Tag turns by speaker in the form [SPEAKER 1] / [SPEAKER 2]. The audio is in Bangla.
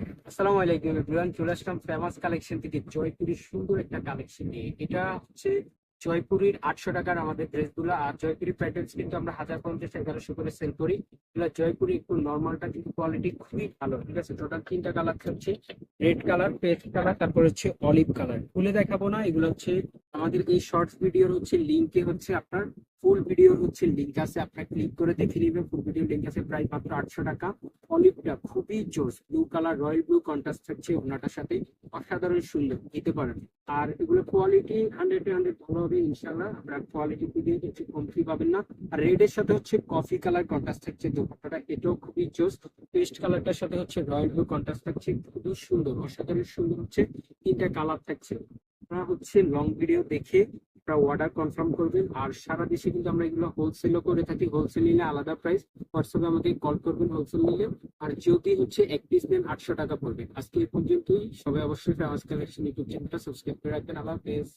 [SPEAKER 1] আসসালামু আলাইকুম এভরিওয়ান, চলে আসলাম ফেমাস কালেকশন থেকে জয়পুরের সুন্দর একটা কালেকশন নিয়ে। এটা হচ্ছে জয়পুরের 800 টাকার আমাদের ড্রেসগুলো। আর জয়পুরি প্যাটার্নস কিন্তু আমরা 1050 1100 করে সেল করি। এগুলো জয়পুরি একটু নর্মালটা কিন্তু কোয়ালিটি খুবই ভালো, ঠিক আছে। টোটাল তিনটা কালার হচ্ছে রেড কালার, পেস্ট কালার, তারপর হচ্ছে অলিভ কালার। খুলে দেখাবো না, এগুলো হচ্ছে আমাদের এই শর্টস ভিডিওর হচ্ছে লিঙ্কে হচ্ছে আপনার ফুল ভিডিওর হচ্ছে লিঙ্ক আছে, আপনার ক্লিক করে দেখে নিবেন। ফুল ভিডিও লিঙ্ক আছে, প্রাইস মাত্র 800 টাকা। অলিভটা খুবই জোস, blue colour, royal blue contrast থাকছে ওনাটার সাথে, অসাধারণ সুন্দর, নিতে পারেন। আর এগুলো কোয়ালিটি 100-100 ভালো হবে ইনশাল্লাহ, আপনার কোয়ালিটি দিয়ে হচ্ছে কমতি পাবেন না। আর রেড এর সাথে হচ্ছে কফি কালার কন্ট্রাস্ট থাকছে দোপাট্টাটা, এটাও খুবই জোস। পেস্ট কালারটার সাথে হচ্ছে রয়্যাল ব্লু কন্ট্রাস্ট থাকছে, খুবই সুন্দর, অসাধারণ সুন্দর হচ্ছে। তিনটা কালার থাকছে। আপনারা হচ্ছে লং ভিডিও দেখে আপনারা অর্ডার কনফার্ম করবেন। আর সারা দেশে কিন্তু আমরা এগুলো হোলসেলও করে থাকি, হোলসেল নিলে আলাদা প্রাইস। হোয়াটসঅ্যাপে আমাদের কল করবেন হোলসেল নিলে। আর যদি হচ্ছে এক পিস নেন 800 টাকা পড়বে। আজকে এই পর্যন্তই। সবাই অবশ্যই ফেমাস কালেকশন ইউটিউব চ্যানেলটা সাবস্ক্রাইব করে রাখবেন। আল্লাহ হাফেজ।